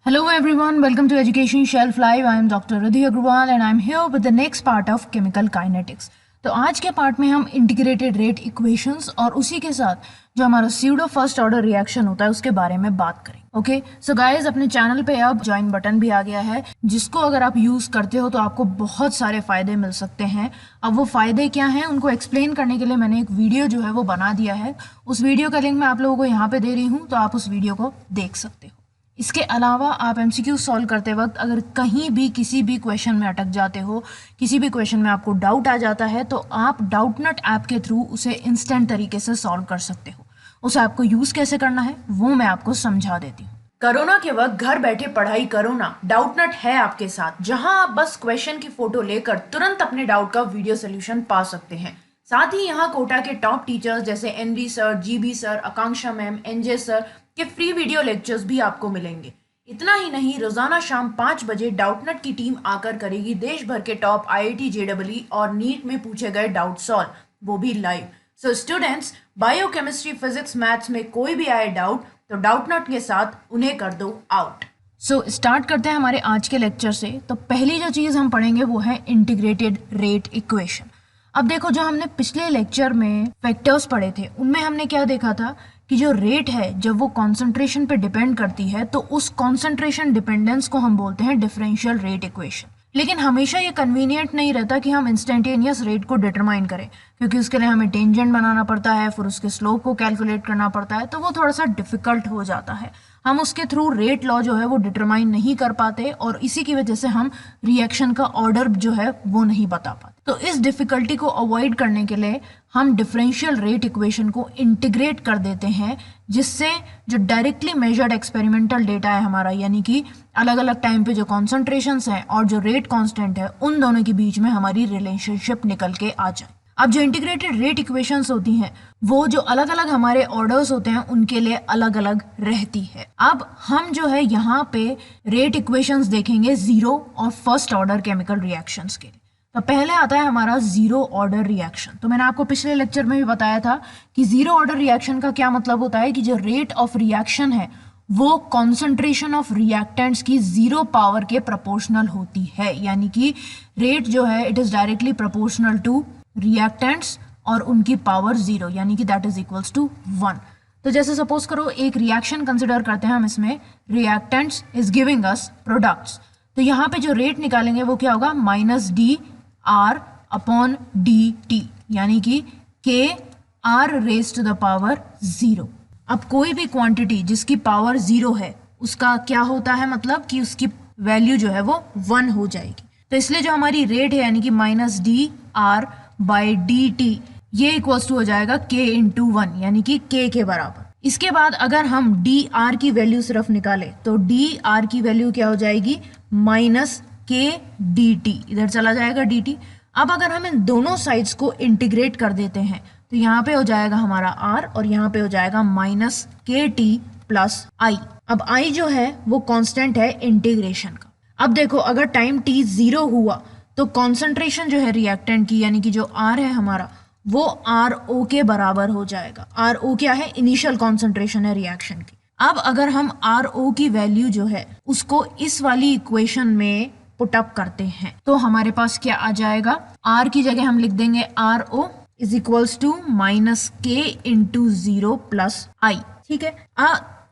Hello everyone, welcome to Education Shelf Live. I am Dr. Riddhi Agrawal and I am here with the next part of chemical kinetics. तो आज के part में हम integrated rate equations और उसी के साथ जो हमारा स्यूडो फर्स्ट ऑर्डर रिएक्शन होता है उसके बारे में बात करेंगे. ओके सो गाइस, अपने चैनल पे अब ज्वाइन बटन भी आ गया है जिसको अगर आप यूज करते हो तो आपको बहुत सारे फायदे मिल सकते हैं. अब वो फायदे क्या हैं उनको एक्सप्लेन करने के लिए मैंने एक वीडियो जो है वो बना दिया है. उस वीडियो का लिंक मैं आप लोगों को यहाँ पे दे रही हूँ, तो आप उस वीडियो को देख सकते हो. इसके अलावा आप एमसीक्यू सॉल्व करते वक्त अगर कहीं भी किसी भी क्वेश्चन में अटक जाते हो, किसी भी क्वेश्चन में आपको डाउट आ जाता है, तो आप डाउटनट ऐप के थ्रू उसे इंस्टेंट तरीके से सॉल्व कर सकते हो. उस ऐप को यूज कैसे करना है वो मैं आपको समझा देती हूँ. कोरोना के वक्त घर बैठे पढ़ाई करो ना, डाउटनट है आपके साथ, जहां आप बस क्वेश्चन की फोटो लेकर तुरंत अपने डाउट का वीडियो सोल्यूशन पा सकते हैं. साथ ही यहाँ कोटा के टॉप टीचर्स जैसे एनडी सर, जीबी सर, आकांक्षा मैम, एनजे सर के फ्री वीडियो लेक्चर्स भी आपको मिलेंगे. इतना ही नहीं, रोजाना शाम 5 बजे डाउटनट की टीम आकर करेगी देश भर के टॉप आईआईटी, जेईई और नीट में पूछे गए डाउट सॉल्व, वो भी live. So students, biochemistry, physics, maths में कोई भी आए डाउट तो डाउटनट के साथ उन्हें कर दो आउट. सो स्टार्ट करते हैं हमारे आज के लेक्चर से. तो पहली जो चीज हम पढ़ेंगे वो है इंटीग्रेटेड रेट इक्वेशन. अब देखो, जो हमने पिछले लेक्चर में फैक्टर्स पढ़े थे उनमें हमने क्या देखा था कि जो रेट है जब वो कॉन्सेंट्रेशन पे डिपेंड करती है तो उस कॉन्सेंट्रेशन डिपेंडेंस को हम बोलते हैं डिफरेंशियल रेट इक्वेशन. लेकिन हमेशा ये कन्वीनियंट नहीं रहता कि हम इंस्टेंटेनियस रेट को डिटरमाइन करें, क्योंकि उसके लिए हमें टेंजेंट बनाना पड़ता है, फिर उसके स्लोप को कैलकुलेट करना पड़ता है, तो वो थोड़ा सा डिफिकल्ट हो जाता है. हम उसके थ्रू रेट लॉ जो है वो डिटरमाइन नहीं कर पाते और इसी की वजह से हम रिएक्शन का ऑर्डर जो है वो नहीं बता पाते. तो इस डिफिकल्टी को अवॉइड करने के लिए हम डिफरेंशियल रेट इक्वेशन को इंटीग्रेट कर देते हैं, जिससे जो डायरेक्टली मेजर्ड एक्सपेरिमेंटल डेटा है हमारा, यानी कि अलग अलग टाइम पे जो कॉन्सेंट्रेशंस हैं और जो रेट कांस्टेंट है, उन दोनों के बीच में हमारी रिलेशनशिप निकल के आ जाए. अब जो इंटीग्रेटेड रेट इक्वेशंस होती हैं वो जो अलग अलग हमारे ऑर्डर्स होते हैं उनके लिए अलग अलग रहती है. अब हम जो है यहाँ पे रेट इक्वेशंस देखेंगे जीरो और फर्स्ट ऑर्डर केमिकल रिएक्शंस के लिए. तो पहले आता है हमारा जीरो ऑर्डर रिएक्शन. तो मैंने आपको पिछले लेक्चर में भी बताया था कि जीरो ऑर्डर रिएक्शन का क्या मतलब होता है कि जो रेट ऑफ रिएक्शन है वो कॉन्सेंट्रेशन ऑफ रिएक्टेंट्स की जीरो पावर के प्रोपोर्शनल होती है. यानी कि रेट जो है it is directly proportional to reactants और उनकी पावर जीरो, यानी कि दैट इज इक्वल्स टू 1. तो जैसे सपोज करो एक रिएक्शन कंसिडर करते हैं हम, इसमें reactants is giving us products. तो यहाँ पे जो रेट निकालेंगे वो क्या होगा, minus d R upon d t, यानी कि k R raise to the power zero. अब कोई भी क्वांटिटी जिसकी पावर जीरो है उसका क्या होता है, मतलब कि उसकी वैल्यू जो है वो 1 हो जाएगी. तो इसलिए जो हमारी रेट है यानी कि minus d R by D T, ये इक्वल्स टू हो जाएगा के इंटू 1, यानी कि के बराबर. इसके बाद अगर हम डी आर की वैल्यू सिर्फ निकालें तो डी आर की वैल्यू क्या हो जाएगी, माइनस के डी टी, इधर चला जाएगा डी टी. अब अगर हम इन दोनों साइड्स को इंटीग्रेट कर देते हैं तो यहाँ पे हो जाएगा हमारा आर और यहाँ पे हो जाएगा माइनस के टी प्लस आई. अब आई जो है वो कांस्टेंट है इंटीग्रेशन का. अब देखो, अगर टाइम टी 0 हुआ तो कॉन्सेंट्रेशन जो है रिएक्टेंट की, यानी कि जो आर है हमारा, वो आर ओ के बराबर हो जाएगा. आर ओ क्या है, इनिशियल कॉन्सेंट्रेशन है रिएक्शन की. अब अगर हम आर ओ की वैल्यू जो है उसको इस वाली इक्वेशन में पुट अप करते हैं तो हमारे पास क्या आ जाएगा, आर की जगह हम लिख देंगे R O is equals to minus k into 0 plus I. ठीक है,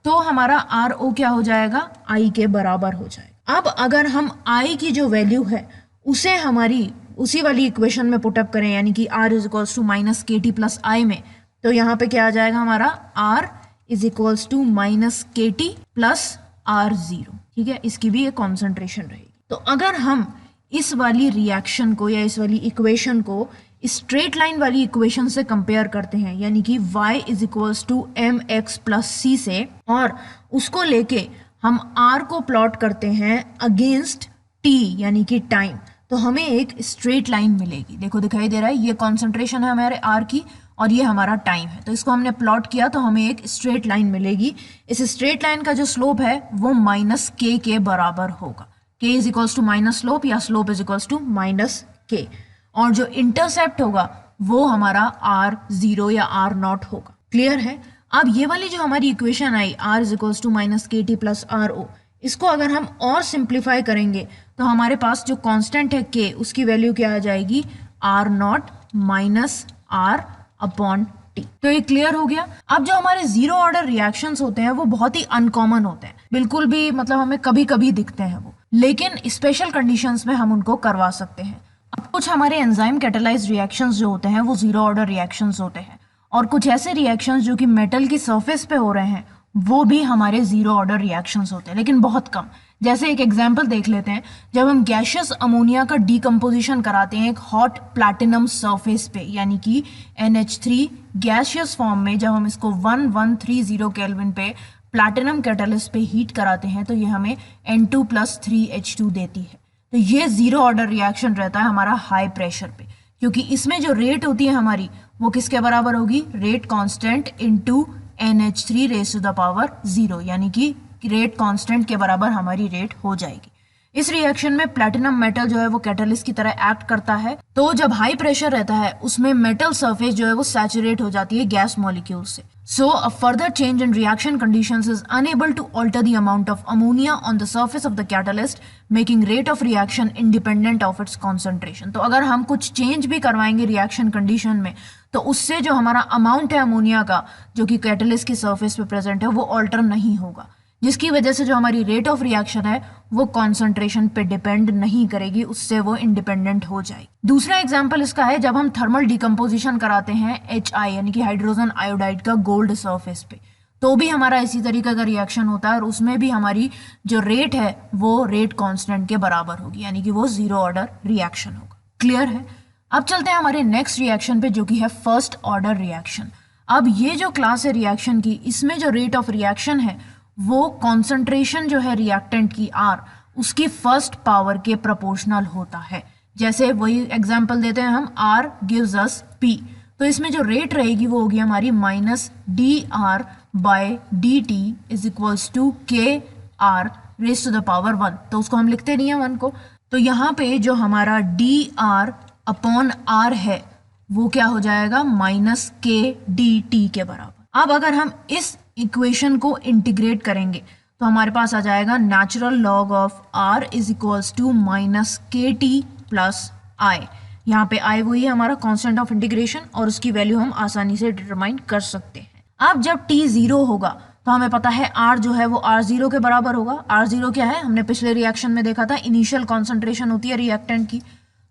तो हमारा आर ओ क्या हो जाएगा, आई के बराबर हो जाएगा. अब अगर हम आई की जो वैल्यू है उसे हमारी उसी वाली इक्वेशन में पुट अप करें, यानी कि r is equals to minus k t plus I में, तो यहाँ पे क्या आ जाएगा हमारा r is equals to minus k t plus R zero. ठीक है, इसकी भी एक कॉन्सेंट्रेशन रहेगी. तो अगर हम इस वाली रिएक्शन को या इस वाली इक्वेशन को स्ट्रेट लाइन वाली इक्वेशन से कंपेयर करते हैं, यानी कि y is equals to m x plus c से, और उसको लेके हम r को प्लॉट करते हैं अगेंस्ट t यानी कि टाइम, तो हमें एक स्ट्रेट लाइन मिलेगी. देखो दिखाई दे रहा है, ये कॉन्सेंट्रेशन है हमारे r की और ये हमारा टाइम है. तो इसको हमने प्लॉट किया तो हमें एक स्ट्रेट लाइन मिलेगी. इस स्ट्रेट लाइन का जो स्लोप है वो माइनस के बराबर होगा. k is equals to minus slope या slope is equals to minus k, और जो इंटरसेप्ट होगा वो हमारा r0 या r0 होगा. क्लियर है. अब ये वाली जो हमारी इक्वेशन आई r is equals to minus k t plus R O, इसको अगर हम और सिंप्लीफाई करेंगे तो हमारे पास जो कांस्टेंट है k, उसकी वैल्यू क्या आ जाएगी, R naught minus R upon t. तो ये क्लियर हो गया। अब जो हमारे जीरो ऑर्डर रिएक्शंस होते हैं वो बहुत ही अनकॉमन होते हैं, बिल्कुल भी मतलब हमें कभी कभी दिखते हैं वो, लेकिन स्पेशल कंडीशंस में हम उनको करवा सकते हैं। अब कुछ हमारे एंजाइम कैटालाइज्ड रिएक्शंस जो होते हैं वो जीरो ऑर्डर रिएक्शंस होते हैं, और कुछ ऐसे रिएक्शंस जो कि मेटल की सरफेस पे हो रहे हैं वो भी हमारे जीरो ऑर्डर रिएक्शंस होते हैं, लेकिन बहुत कम। जैसे एक एग्जांपल देख लेते हैं, जब हम गैशियस अमोनिया का डीकम्पोजिशन कराते हैं एक हॉट प्लैटिनम सरफेस पे, यानी कि NH3 गैशियस फॉर्म में, जब हम इसको 1130 केल्विन पे प्लैटिनम कैटालिस्ट पे हीट कराते हैं तो ये हमें N2+3H2 देती है। तो ये जीरो ऑर्डर रिएक्शन रहता है हमारा हाई प्रेशर पे, क्योंकि इसमें जो रेट होती है हमारी वो किसके बराबर होगी, rate constant into NH3 raise to the power 0, यानी कि रेट कांस्टेंट के बराबर हमारी रेट हो जाएगी। इस रिएक्शन में प्लैटिनम मेटल जो है वो कैटालिस्ट की तरह एक्ट करता है। तो जब हाई प्रेशर रहता है उसमें मेटल सरफेस जो है वो सैचुरेट हो जाती है गैस मॉलिक्यूल से। So a further change in reaction conditions is unable to alter the amount of ammonia on the surface of the catalyst, making rate of reaction independent of its concentration. तो अगर हम कुछ change भी करवाएंगे reaction condition में तो उससे जो हमारा अमाउंट है अमोनिया का जो कि कैटलिस्ट की सरफेस पे प्रेजेंट है वो ऑल्टर नहीं होगा, जिसकी वजह से जो हमारी रेट ऑफ रिएक्शन है वो कॉन्सेंट्रेशन पे डिपेंड नहीं करेगी, उससे वो इंडिपेंडेंट हो जाएगी। दूसरा एग्जांपल इसका है जब हम थर्मल डिकम्पोजिशन कराते हैं HI यानी कि हाइड्रोजन आयोडाइड का गोल्ड सरफेस पे, तो भी हमारा इसी तरीके का रिएक्शन होता है और उसमें भी हमारी जो रेट है वो रेट कांस्टेंट के बराबर होगी, यानी कि वो जीरो ऑर्डर रिएक्शन होगा। क्लियर है। अब चलते हैं हमारे नेक्स्ट रिएक्शन पे जो कि है फर्स्ट ऑर्डर रिएक्शन। अब ये जो क्लास है रिएक्शन की, इसमें जो रेट ऑफ रिएक्शन है वो कॉन्सेंट्रेशन जो है रिएक्टेंट की R उसकी फर्स्ट पावर के प्रोपोर्शनल होता है। जैसे वही एग्जांपल देते हैं हम, R गिव्स अस P, तो इसमें जो रेट रहेगी वो होगी हमारी -dR/dt is equals to KR raise to the power 1। तो उसको हम लिखते नहीं है 1 को, तो यहाँ पे जो हमारा dR/R है वो क्या हो जाएगा, -KDT के बराबर। अब अगर हम इस इक्वेशन को इंटीग्रेट करेंगे तो हमारे पास आ जाएगा natural log of R is equals to -KT plus I। यहाँ पे I वही है हमारा कांस्टेंट ऑफ इंटीग्रेशन और उसकी वैल्यू हम आसानी से डिटरमाइन कर सकते हैं। अब जब T 0 होगा तो हमें पता है R जो है वो R0 के बराबर होगा। R0 क्या है, हमने पिछले रिएक्शन में देखा था, इनिशियल कॉन्सेंट्रेशन होती है रिएक्टेंट की।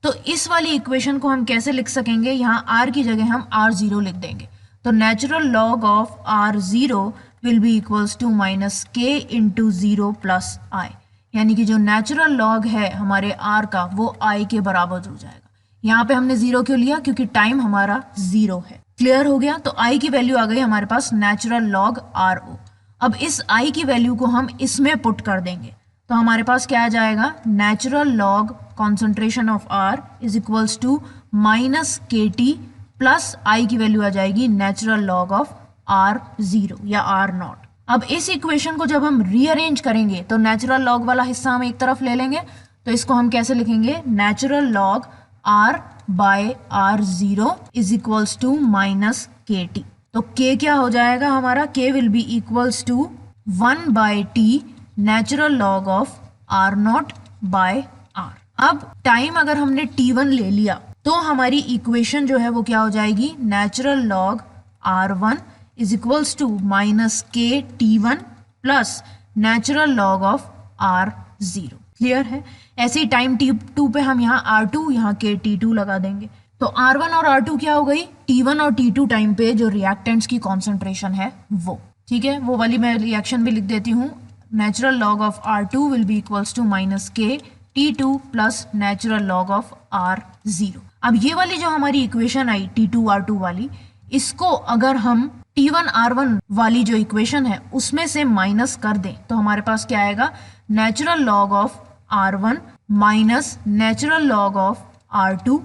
तो इस वाली इक्वेशन को हम कैसे लिख सकेंगे, यहाँ R की जगह हम R0 लिख देंगे। तो natural log of R0 will be equals to -K into 0 plus I, यानी कि जो नेचुरल लॉग है हमारे R का वो I के बराबर हो जाएगा। यहाँ पे हमने 0 क्यों लिया, क्योंकि टाइम हमारा 0 है। क्लियर हो गया। तो I की वैल्यू आ गई हमारे पास नेचुरल लॉग RO। अब इस I की वैल्यू को हम इसमें पुट कर देंगे तो हमारे पास क्या आ जाएगा, natural log concentration of R is equals to -KT plus I की वैल्यू आ जाएगी नेचुरल लॉग ऑफ R0 या R0। अब इस इक्वेशन को जब हम रीअरेंज करेंगे तो नेचुरल लॉग वाला हिस्सा हम एक तरफ ले लेंगे, तो इसको हम कैसे लिखेंगे, natural log R/R0 is equals to -KT। तो K क्या हो जाएगा हमारा, K will be equals to 1/T natural log of R0/R। अब टाइम अगर हमने T1 ले लिया तो हमारी इक्वेशन जो है वो क्या हो जाएगी, natural log R1 is equals to -KT1 plus natural log of R0। Clear है। ऐसे ही टाइम T2 पे हम यहाँ R2 यहाँ KT2 लगा देंगे, तो R1 और R2 क्या हो गई, T1 और T2 टाइम पे जो रिएक्टेंट्स की कॉन्सेंट्रेशन है वो। ठीक है, वो वाली मैं रिएक्शन भी लिख देती हूँ, natural log of R2 will be equals to -KT2 plus natural log of R0। अब ये वाली जो हमारी इक्वेशन आई T2 R2 वाली, इसको अगर हम T1 R1 वाली जो इक्वेशन है उसमें से माइनस कर दें तो हमारे पास क्या आएगा, natural log of R1 minus natural log of R2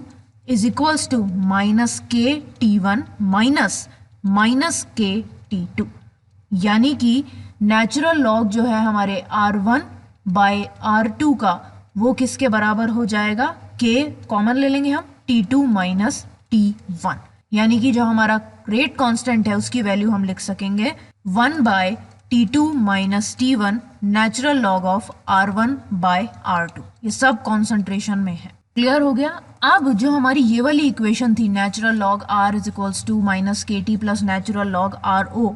is equals to -KT1 minus KT2, यानी कि नेचुरल लॉग जो है हमारे R1/R2 का वो किसके बराबर हो जाएगा, K कॉमन ले लेंगे हम, T2 माइनस T1, यानी कि जो हमारा रेट कांस्टेंट है उसकी वैल्यू हम लिख सकेंगे 1/T T2 minus T1 natural log of R1 by R2। ये सब कॉन्सेंट्रेशन में है। क्लियर हो गया। अब जो हमारी ये वाली इक्वेशन थी natural log R is equals to minus k t plus natural log RO,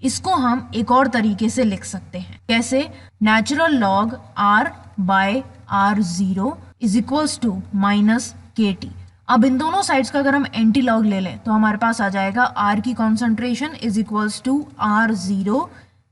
इसको हम एक और तरीके से लिख सकते हैं। कैसे? Natural log R by R0 is equals to minus k t. अब इन दोनों साइड्स का अगर हम एंटी लॉग ले लें तो हमारे पास आ जाएगा R की concentration is equals to R0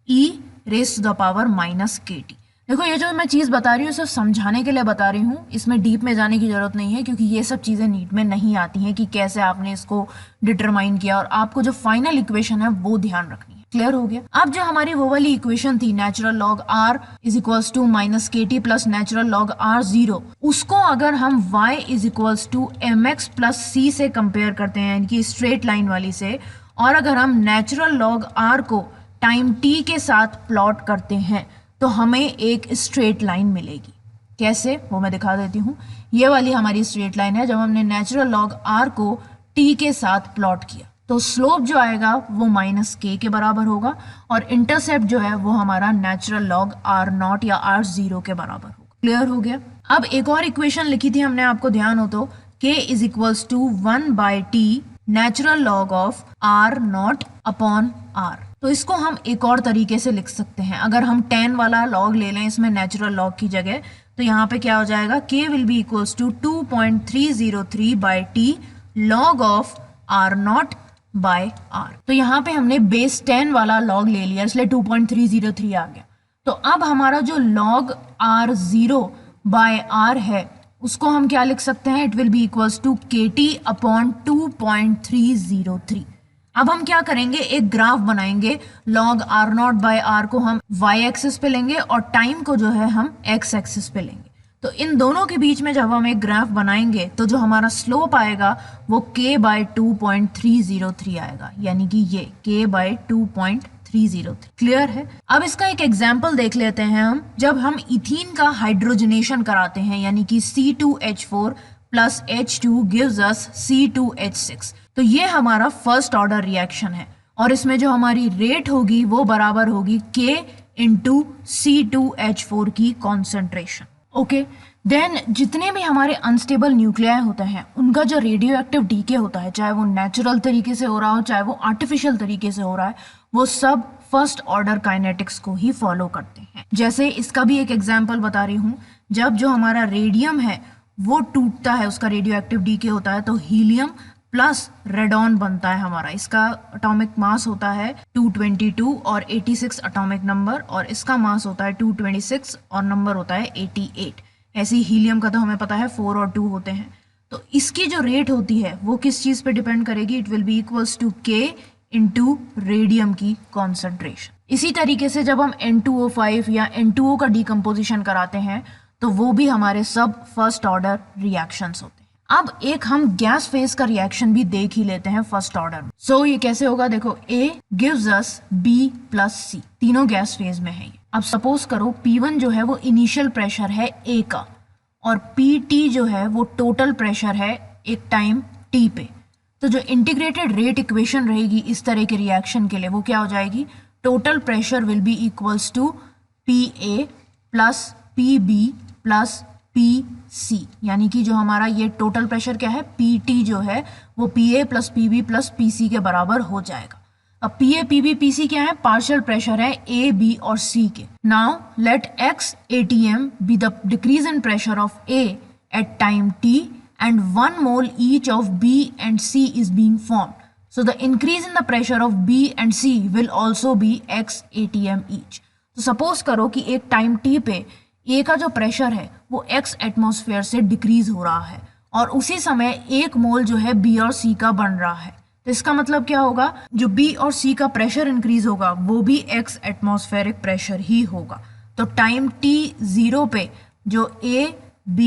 e raise to the power minus k t. देखो ये जो मैं चीज़ बता रही हूँ सिर्फ समझाने के लिए बता रही हूँ, इसमें डीप में जाने की जरूरत नहीं है क्योंकि ये सब चीज़ें नीट में नहीं आती हैं कि कैसे आपने इसको डिटरमाइन किया, और आपको जो फाइनल इक्वेशन है वो ध्यान रखनी है। क्लियर हो गया। अब जो हमारी वो वाली इक्वेशन थी natural log R is equals to minus k t plus natural log R0, उसको अगर हम y is equals to mx plus c से कंपेयर करते हैं, इनकी स्ट्रेट लाइन वाली से, और अगर हम नेचुरल लॉग R को टाइम t के साथ प्लॉट करते हैं तो हमें एक स्ट्रेट लाइन मिलेगी। कैसे? वो मैं दिखा देती हूँ। ये वाली हमारी स्ट्रेट लाइन है। जब हमने नेचुरल लॉग R को t के साथ प्लॉट किया तो स्लोप जो आएगा वो माइनस के बराबर होगा, और इंटरसेप्ट जो है वो हमारा नेचुरल लॉग R0 या R0 के बराबर होगा। क्लियर हो गया। अब एक और इक्वेशन लिखी थी हमने, आपको ध्यान हो तो, k is equals to 1 by t natural log of R0 upon R। तो इसको हम एक और तरीके से लिख सकते हैं। अगर हम 10 वाला लॉग ले लें इसमें नेचुरल लॉग की जगह, तो यहाँ पे क्या हो जाएगा, k will be equals to 2.303 by t log of R0 by R। तो यहाँ पे हमने बेस 10 वाला लॉग ले लिया, इसलिए 2.303 आ गया। तो अब हमारा जो लॉग R0 बाय R है उसको हम क्या लिख सकते हैं, it will be equals to k t upon 2.303। अब हम क्या करेंगे, एक ग्राफ बनाएंगे। लॉग R0 बाय R को हम y एक्सिस पे लेंगे और टाइम को जो है हम x एक्सिस पे लेंगे। तो इन दोनों के बीच में जब हम एक ग्राफ बनाएंगे तो जो हमारा स्लोप आएगा वो k बाय 2.303 आएगा, यानी कि ये k बाय 2.303। क्लियर है। अब इसका एक एग्जाम्पल देख लेते हैं हम। जब हम इथीन का हाइड्रोजनेशन कराते हैं, यानी कि C2H4 plus H2 gives us C2H6, तो ये हमारा फर्स्ट ऑर्डर रिएक्शन है, और इसमें जो हमारी रेट होगी वो बराबर होगी K इंटू C2H4 की कॉन्सेंट्रेशन। ओके, देन जितने भी हमारे अनस्टेबल न्यूक्लियाई होते हैं उनका जो रेडियो एक्टिव डीके होता है, चाहे वो नेचुरल तरीके से हो रहा हो चाहे वो आर्टिफिशियल तरीके से हो रहा है, वो सब फर्स्ट ऑर्डर काइनेटिक्स को ही फॉलो करते हैं। जैसे इसका भी एक एग्जाम्पल बता रही हूँ। जब जो हमारा रेडियम है वो टूटता है, उसका रेडियो एक्टिव डीके होता है, तो हीलियम प्लस रेडॉन बनता है हमारा। इसका एटॉमिक मास होता है 222 और 86 एटॉमिक नंबर, और इसका मास होता है 226 और नंबर होता है 88। ऐसे ही हीलियम का तो हमें पता है 4 और 2 होते हैं। तो इसकी जो रेट होती है वो किस चीज़ पे डिपेंड करेगी, it will be equals to K into radium की कॉन्सेंट्रेशन। इसी तरीके से जब हम N2O5 या N2O का डिकम्पोजिशन कराते हैं तो वो भी हमारे सब फर्स्ट ऑर्डर रिएक्शंस होते हैं। अब एक हम गैस फेज का रिएक्शन भी देख ही लेते हैं फर्स्ट ऑर्डर में। सो ये कैसे होगा, देखो A gives us B plus C, तीनों गैस फेज में है ये। अब सपोज करो P1 जो है वो इनिशियल प्रेशर है A का, और PT जो है वो टोटल प्रेशर है एक टाइम T पे। तो जो इंटीग्रेटेड रेट इक्वेशन रहेगी इस तरह के रिएक्शन के लिए वो क्या हो जाएगी, total pressure will be equals to PA plus PB plus PC, यानी कि जो हमारा ये टोटल प्रेशर क्या है, PT जो है वो PA plus PB plus PC के बराबर हो जाएगा। अब PA PB PC क्या है, पार्शियल प्रेशर है A B और C के। Now let X ATM be the decrease in pressure of A at time T and 1 mole each of B and C is being formed. So the increase in the pressure of B and C will also be X ATM each. तो suppose करो कि एक time T पे A का जो pressure है वो X atmosphere से डिक्रीज हो रहा है, और उसी समय 1 मोल जो है B और C का बन रहा है। तो इसका मतलब क्या होगा, जो B और C का प्रेशर इंक्रीज होगा वो भी X एटमॉस्फेरिक प्रेशर ही होगा। तो टाइम T0 पे जो A B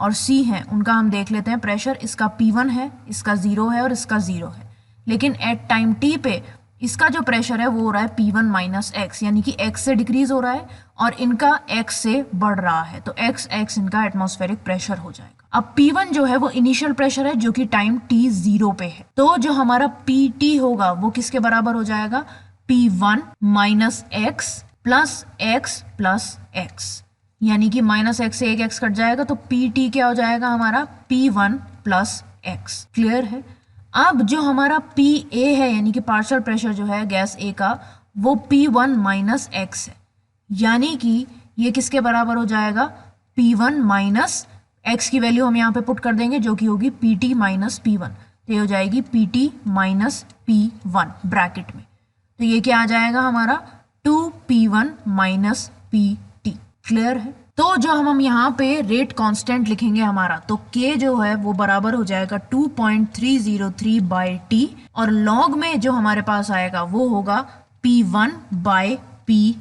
और C हैं उनका हम देख लेते हैं प्रेशर। इसका P1 है, इसका 0 है और इसका 0 है, लेकिन एट टाइम T पे इसका जो प्रेशर है वो हो रहा है P1 माइनस X, यानी कि X से डिक्रीज हो रहा है और इनका X से बढ़ रहा है, तो X इनका एटमॉस्फेरिक प्रेशर हो जाएगा। अब P1 जो है वो इनिशियल प्रेशर है जो कि टाइम T0 पे है, तो जो हमारा PT होगा वो किसके बराबर हो जाएगा, P1 minus x plus x plus x, यानी कि माइनस एक्स से एक एक्स कट जाएगा तो Pt क्या हो जाएगा हमारा P1 प्लस एक्स। क्लियर है। अब जो हमारा Pa है यानी कि पार्शियल प्रेशर जो है गैस A का वो P1 माइनस एक्स है, यानी कि ये किसके बराबर हो जाएगा P1 माइनस एक्स की वैल्यू हम यहाँ पे पुट कर देंगे जो कि होगी Pt माइनस P1, तो ये हो जाएगी Pt माइनस P1 ब्रैकेट में, तो ये क्या आ जाएगा हमारा 2P1 माइनस Pt। क्लियर है। तो जो हम यहाँ पे रेट कांस्टेंट लिखेंगे हमारा, तो K जो है वो बराबर हो जाएगा 2.303 बाई T, और लॉग में जो हमारे पास आएगा वो होगा P1 बाय Pa,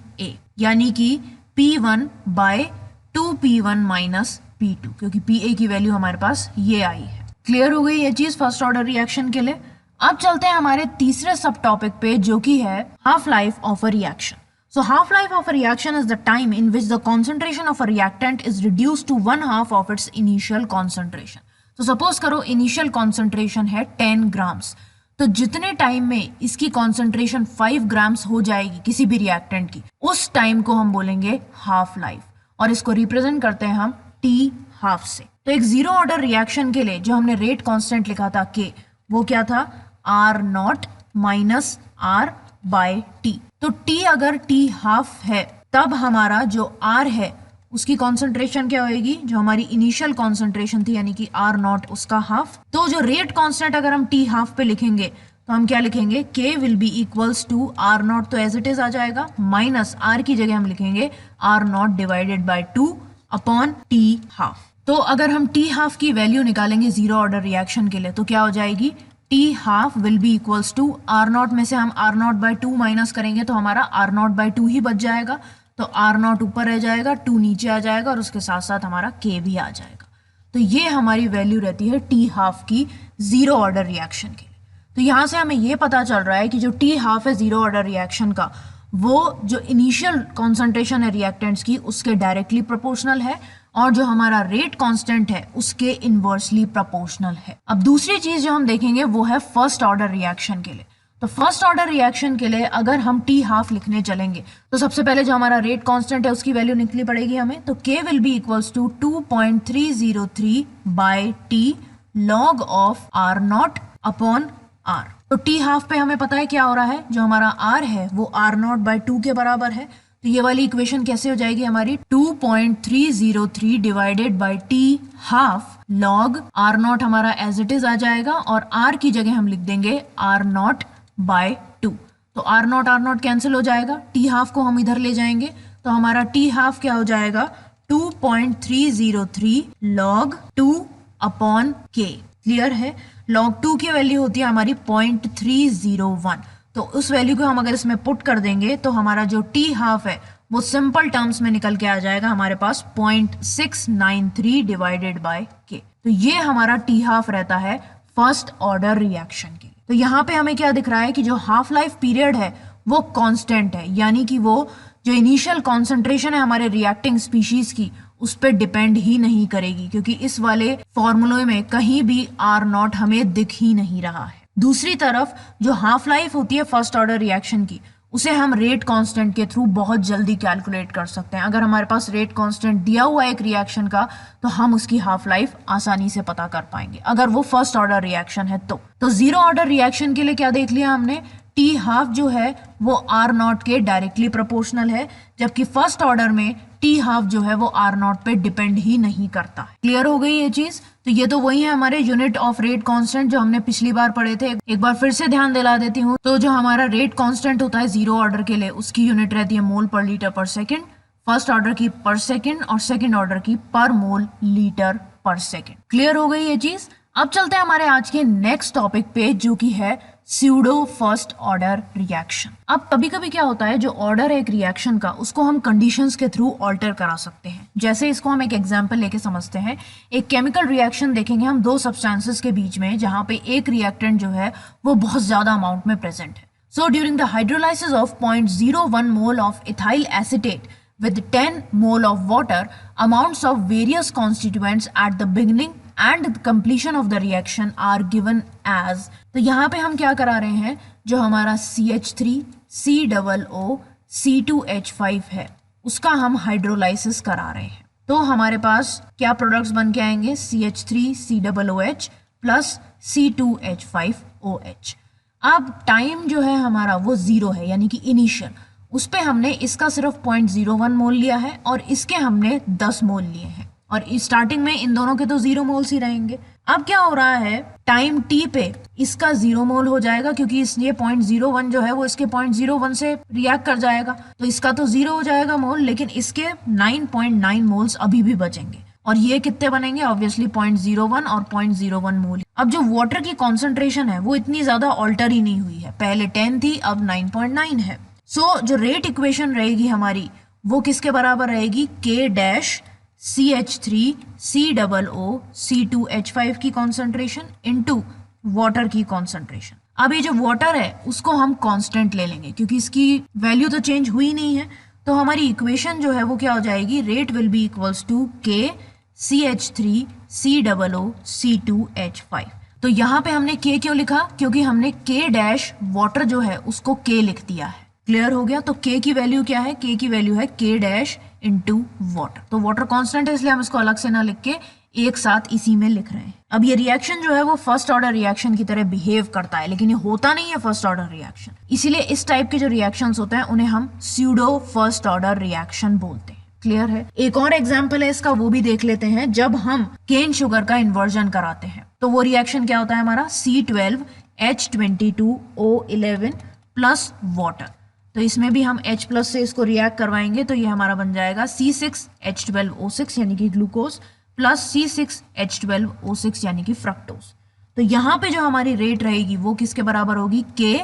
यानी कि P1 bye 2P1 minus P2, क्योंकि Pa की वैल्यू हमारे पास ये आई है। क्लियर हो गई ये चीज फर्स्ट ऑर्डर रिएक्शन के लिए। अब चलते हैं हमारे तीसरे सब टॉपिक पे जो कि है half life of a reaction. So half-life of a reaction is the time in which the concentration of a reactant is reduced to 1/2 of its initial concentration. So suppose करो initial concentration है 10 grams, तो जितने time में इसकी concentration 5 grams हो जाएगी किसी भी रिएक्टेंट की, उस टाइम को हम बोलेंगे हाफ लाइफ, और इसको रिप्रेजेंट करते हैं हम T हाफ से। तो एक जीरो ऑर्डर रिएक्शन के लिए जो हमने रेट कांस्टेंट लिखा था K, वो क्या था R0 minus R by T। तो T अगर T हाफ है तब हमारा जो R है उसकी कॉन्सेंट्रेशन क्या होगी, जो हमारी इनिशियल कॉन्सेंट्रेशन थी यानी कि R0 उसका हाफ। तो जो रेट कांस्टेंट अगर हम T हाफ पे लिखेंगे तो हम क्या लिखेंगे, K will be equals to R0, तो एज इट इज आ जाएगा, माइनस R की जगह हम लिखेंगे R0 divided by 2 upon T half. तो अगर हम T हाफ की वैल्यू निकालेंगे जीरो ऑर्डर रिएक्शन के लिए तो क्या हो जाएगी, T half will be equals to R0 में से हम R0 बाय 2 माइनस करेंगे तो हमारा R0 बाय 2 ही बच जाएगा, तो R0 ऊपर रह जाएगा, 2 नीचे आ जाएगा और उसके साथ साथ हमारा K भी आ जाएगा। तो ये हमारी वैल्यू रहती है T हाफ की जीरो ऑर्डर रिएक्शन के लिए। तो यहाँ से हमें ये पता चल रहा है कि जो T हाफ है जीरो ऑर्डर रिएक्शन का, वो जो इनिशियल कॉन्सेंट्रेशन है रिएक्टेंट्स की उसके डायरेक्टली प्रोपोर्शनल है, और जो हमारा रेट कांस्टेंट है उसके इनवर्सली प्रोपोर्शनल है। अब दूसरी चीज जो हम देखेंगे वो है फर्स्ट ऑर्डर रिएक्शन के लिए। तो फर्स्ट ऑर्डर रिएक्शन के लिए अगर हम T हाफ लिखने चलेंगे तो सबसे पहले जो हमारा रेट कांस्टेंट है उसकी वैल्यू निकलनी पड़ेगी हमें, तो K will be equals to 2.303 by T log of R0 upon R। तो T हाफ पे हमें पता है क्या हो रहा है, जो हमारा R है वो R0 बाय 2 के बराबर है, तो ये वाली इक्वेशन कैसे हो जाएगी हमारी, 2.303 divided by T half log R0 हमारा एज इट इज आ जाएगा, और R की जगह हम लिख देंगे R0 बाय 2। तो R0 कैंसिल हो जाएगा, T हाफ को हम इधर ले जाएंगे तो हमारा T हाफ क्या हो जाएगा 2.303 लॉग 2 अपॉन K। क्लियर है। लॉग 2 की वैल्यू होती है हमारी 0.301, तो उस वैल्यू को हम अगर इसमें पुट कर देंगे तो हमारा जो T हाफ है वो सिंपल टर्म्स में निकल के आ जाएगा हमारे पास 0.693 डिवाइडेड बाय K। तो ये हमारा T हाफ रहता है फर्स्ट ऑर्डर रिएक्शन के लिए। तो यहाँ पे हमें क्या दिख रहा है कि जो हाफ लाइफ पीरियड है वो कांस्टेंट है, यानी कि वो जो इनिशियल कॉन्सेंट्रेशन है हमारे रिएक्टिंग स्पीशीज की उस पर डिपेंड ही नहीं करेगी, क्योंकि इस वाले फॉर्मूले में कहीं भी R0 हमें दिख ही नहीं रहा है। दूसरी तरफ जो हाफ लाइफ होती है फर्स्ट ऑर्डर रिएक्शन की, उसे हम रेट कांस्टेंट के थ्रू बहुत जल्दी कैलकुलेट कर सकते हैं। अगर हमारे पास रेट कांस्टेंट दिया हुआ है एक रिएक्शन का तो हम उसकी हाफ लाइफ आसानी से पता कर पाएंगे, अगर वो फर्स्ट ऑर्डर रिएक्शन है तो जीरो ऑर्डर रिएक्शन के लिए क्या देख लिया हमने, T हाफ जो है वो R0 के डायरेक्टली प्रोपोर्शनल है, जबकि फर्स्ट ऑर्डर में T हाफ जो है वो R0 पे डिपेंड ही नहीं करता है। क्लियर हो गई ये चीज। तो ये तो वही है हमारे यूनिट ऑफ रेट कांस्टेंट जो हमने पिछली बार पढ़े थे। एक बार फिर से ध्यान दिला देती हूँ, तो जो हमारा रेट कांस्टेंट होता है जीरो ऑर्डर के लिए उसकी यूनिट रहती है मोल पर लीटर पर सेकेंड, फर्स्ट ऑर्डर की पर सेकेंड और सेकेंड ऑर्डर की पर मोल लीटर पर सेकेंड। क्लियर हो गई ये चीज। अब चलते हैं हमारे आज के नेक्स्ट टॉपिक पे जो कि है स्यूडो फर्स्ट ऑर्डर रिएक्शन। अब कभी कभी क्या होता है, जो ऑर्डर है एक रिएक्शन का उसको हम कंडीशंस के थ्रू ऑल्टर करा सकते हैं। जैसे इसको हम एक एग्जांपल लेके समझते हैं। एक केमिकल रिएक्शन देखेंगे हम दो सब्सटेंसेस के बीच में, जहां पे एक रिएक्टेंट जो है वो बहुत ज्यादा अमाउंट में प्रेजेंट है। So during the hydrolysis of 0.01 mole of ethyl acetate with 10 mole of water, amounts of various constituents at the beginning and the completion of the reaction are given as। तो यहाँ पे हम क्या करा रहे हैं, जो हमारा CH3 COO C2H5 है उसका हम हाइड्रोलाइसिस करा रहे हैं। तो हमारे पास क्या प्रोडक्ट्स बन के आएंगे, CH3 COOH प्लस C2H5OH। अब टाइम जो है हमारा वो 0 है, यानी कि इनिशियल, उस पे हमने इसका सिर्फ 0.01 मोल लिया है और इसके हमने 10 मोल लिए हैं, और स्टार्टिंग में इन दोनों के तो 0 मोल्स ही रहेंगे। अब क्या हो रहा है, टाइम t पे इसका 0 मोल हो जाएगा, क्योंकि ये 0.01 जो है वो इसके 0.01 से रिएक्ट कर जाएगा, तो इसका तो 0 हो जाएगा मोल, लेकिन इसके 9.9 मोल्स अभी भी बचेंगे। और ये कितने बनेंगे, ऑब्वियसली 0.01 और 0.01 मोल। अब जो वाटर की कॉन्सेंट्रेशन है वो इतनी ज्यादा ऑल्टर ही नहीं हुई है, पहले 10 थी अब 9.9 है। सो जो रेट इक्वेशन रहेगी हमारी वो किसके बराबर रहेगी, K dash CH3 COO C2H5 की कॉन्सेंट्रेशन इनटू वाटर की कॉन्सेंट्रेशन। अब ये जो वाटर है उसको हम कांस्टेंट ले लेंगे, क्योंकि इसकी वैल्यू तो चेंज हुई नहीं है, तो हमारी इक्वेशन जो है वो क्या हो जाएगी, rate will be equals to K CH3 COO C2H5। तो यहाँ पे हमने K क्यों लिखा, क्योंकि हमने K डैश वाटर जो है उसको K लिख दिया है। क्लियर हो गया। तो K की वैल्यू क्या है, K की वैल्यू है K डैश इंटू वाटर। तो वाटर कांस्टेंट है इसलिए हम इसको अलग से ना लिख के एक साथ इसी में लिख रहे हैं। अब ये रिएक्शन जो है वो फर्स्ट ऑर्डर रिएक्शन की तरह बिहेव करता है, लेकिन ये होता नहीं है फर्स्ट ऑर्डर रिएक्शन, इसीलिए इस टाइप के जो रिएक्शंस होते हैं उन्हें हम स्यूडो फर्स्ट ऑर्डर रिएक्शन बोलते हैं। क्लियर है। एक और एग्जाम्पल है इसका, वो भी देख लेते हैं। जब हम केन शुगर का इन्वर्जन कराते हैं तो वो रिएक्शन क्या होता है हमारा, C12H22O11 प्लस वाटर। तो इसमें भी हम H प्लस से इसको रिएक्ट करवाएंगे, तो ये हमारा बन जाएगा C6H12O6 यानी कि ग्लूकोज प्लस C6H12O6 यानी कि फ्रक्टोज। तो यहाँ पे जो हमारी रेट रहेगी वो किसके बराबर होगी, K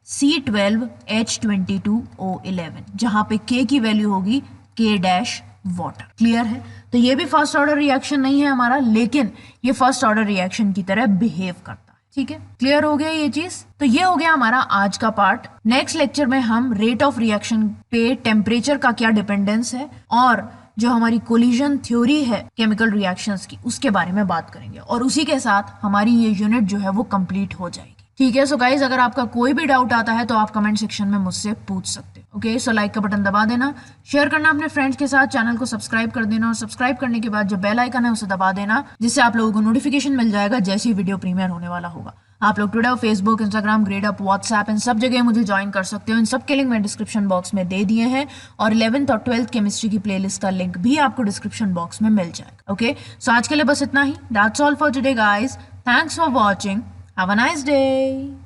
C12H22O11, जहाँ पे K की वैल्यू होगी K डैश वाटर। क्लियर है। तो ये भी फर्स्ट ऑर्डर रिएक्शन नहीं है हमारा, लेकिन ये फर्स्ट ऑर्डर रिएक्शन की तरह बिहेव करता है। ठीक है, क्लियर हो गया ये चीज। तो ये हो गया हमारा आज का पार्ट। नेक्स्ट लेक्चर में हम रेट ऑफ रिएक्शन पे टेम्परेचर का क्या डिपेंडेंस है और जो हमारी कोलिजन थ्योरी है केमिकल रिएक्शंस की उसके बारे में बात करेंगे, और उसी के साथ हमारी ये यूनिट जो है वो कंप्लीट हो जाएगी। ठीक है। सो गाइज, अगर आपका कोई भी डाउट आता है तो आप कमेंट सेक्शन में मुझसे पूछ सकते हो। ओके, सो लाइक का बटन दबा देना, शेयर करना अपने फ्रेंड्स के साथ, चैनल को सब्सक्राइब कर देना, और सब्सक्राइब करने के बाद जो बेल आइकन है उसे दबा देना, जिससे आप लोगों को नोटिफिकेशन मिल जाएगा जैसे ही वीडियो प्रीमियर होने वाला होगा। आप लोग Twitter, Facebook, Instagram, Gradeup, WhatsApp, इन सब जगह मुझे ज्वाइन कर सकते हो। इन सब के लिंक मैं डिस्क्रिप्शन बॉक्स में दे दिए हैं, और 11th और 12th केमिस्ट्री की प्लेलिस्ट का लिंक भी आपको डिस्क्रिप्शन बॉक्स में मिल जाएगा। ओके, सो आज के लिए बस इतना ही। That's all for today guys. Thanks for watching. Have a nice day.